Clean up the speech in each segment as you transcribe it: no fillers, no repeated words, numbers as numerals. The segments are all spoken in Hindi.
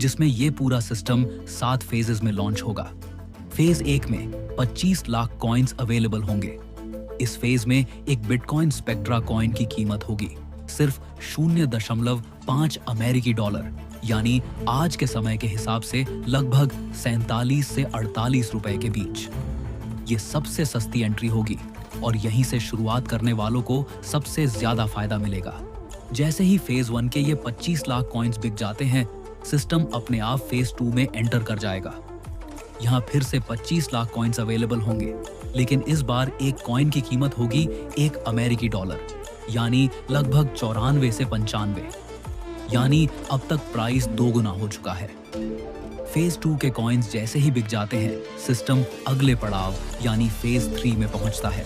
जिसमें ये पूरा सिस्टम 7 फेजेस में लॉन्च होगा। फेज 1 में 25 लाख कॉइन्स अवेलेबल होंगे। इस फेज में एक बिटकॉइन स्पेक्ट्रा कॉइन की कीमत होगी सिर्फ 0.5 अमेरिकी डॉलर, यानी आज के समय के हिसाब से लगभग 47 से 48 रुपए के बीच। ये सबसे सस्ती एंट्री होगी और यहीं से शुरुआत करने वालों को सबसे ज्यादा फायदा मिलेगा। जैसे ही फेज 1 के ये 25 लाख कॉइन्स बिक जाते हैं, सिस्टम अपने आप फेज 2 में एंटर कर जाएगा। यहाँ फिर से 25 लाख कॉइन्स अवेलेबल होंगे, लेकिन इस बार एक कॉइन की कीमत होगी 1 अमेरिकी डॉलर, यानी लगभग 94 से 95, यानी अब तक प्राइस 2 गुना हो चुका है। फेज 2 के कॉइन्स जैसे ही बिक जाते हैं, सिस्टम अगले पड़ाव यानी फेज 3 में पहुंचता है।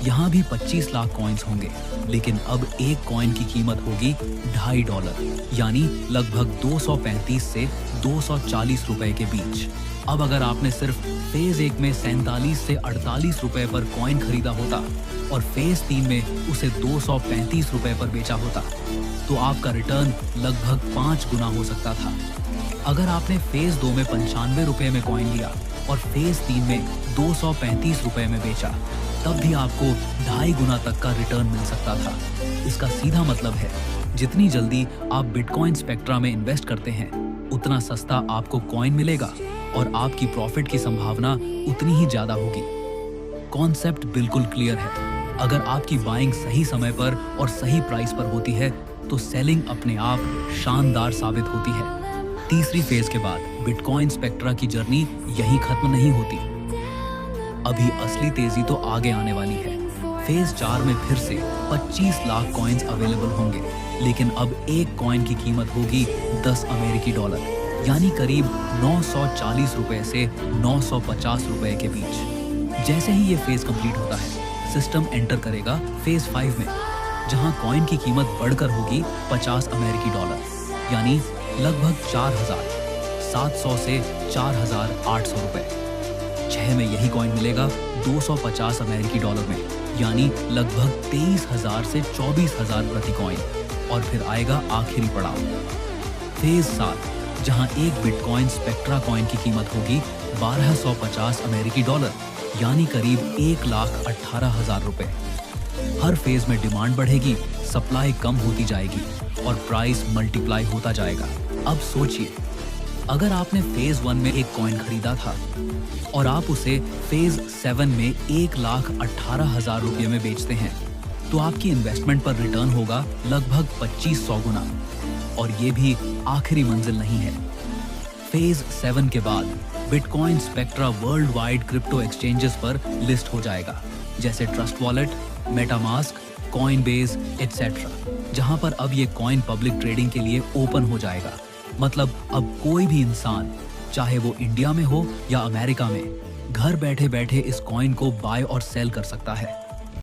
यहाँ भी 25 लाख कॉइन्स होंगे, लेकिन अब एक कॉइन की कीमत होगी $2.5, यानी लगभग 235 से 240 रुपए के बीच। अब अगर आपने सिर्फ फेज 1 में 47 से 48 रुपए पर कॉइन खरीदा होता और फेज 3 में उसे 235 रुपए पर बेचा होता, तो आपका रिटर्न लगभग 5 गुना हो सकता था। अगर आपने फेज 2 में 95 रुपए में कॉइन लिया और फेज 3 में 235 रुपए में बेचा, तब भी आपको 2.5 गुना तक का रिटर्न मिल सकता था। इसका सीधा मतलब है, जितनी जल्दी आप बिटकॉइन स्पेक्ट्रा में इन्वेस्ट करते हैं, उतना सस्ता आपको कॉइन मिलेगा और आपकी प्रॉफिट की संभावना उतनी ही ज्यादा होगी। कॉन्सेप्ट बिल्कुल क्लियर है। अगर आपकी बाइंग सही समय पर और सही प्राइस पर होती है, तो सेलिंग अपने आप शानदार साबित होती है। तीसरी फेज के बाद बिटकॉइन स्पेक्ट्रा की जर्नी यहीं खत्म नहीं होती। अभी असली तेजी तो आगे आने वाली है। फेज 4 में फिर से 25 लाख कॉइन्स अवेलेबल होंगे, लेकिन अब एक कॉइन की कीमत होगी 10 अमेरिकी डॉलर, यानी करीब 940 रुपए से 950 रुपए के बीच। जैसे ही ये फेज कंप्लीट होता है, सिस्टम एंटर करेगा फेज 5 में, जहां कॉइन की कीमत बढ़कर होगी 50 अमेरिकी डॉलर, यानी लगभग 4,700 से 4,800 रुपए। 6 में यही कॉइन मिलेगा 250 अमेरिकी डॉलर में, यानी लगभग 23,000 से 24,000 प्रति कॉइन। और फिर आएगा आखिरी पड़ाव, फेज 7, जहां एक बिटकॉइन स्पेक्ट्रा कॉइन की कीमत होगी 1250 अमेरिकी डॉलर, यानी करीब 1,18,000 रुपए। हर फेज में डिमांड बढ़ेगी, सप्लाई कम होती जाएगी और प्राइस मल्टीप्लाई होता जाएगा। अब सोचिए, अगर आपने फेज 1 में एक कॉइन खरीदा था और आप उसे फेज 7 में 1,18,000 रुपये में बेचते हैं, तो आपकी इन्वेस्टमेंट पर रिटर्न होगा लगभग 2500 गुना। और ये भी आखिरी मंजिल नहीं है। फेज 7 के बाद bitcoin spectra world wide crypto exchanges पर लिस्ट हो जाएगा, जैसे trust wallet, MetaMask, Coinbase etcetera, जहां पर अब ये कॉइन पब्लिक ट्रेडिंग के लिए ओपन हो जाएगा। मतलब अब कोई भी इंसान, चाहे वो इंडिया में हो या अमेरिका में, घर बैठे बैठे इस कॉइन को बाय और सेल कर सकता है।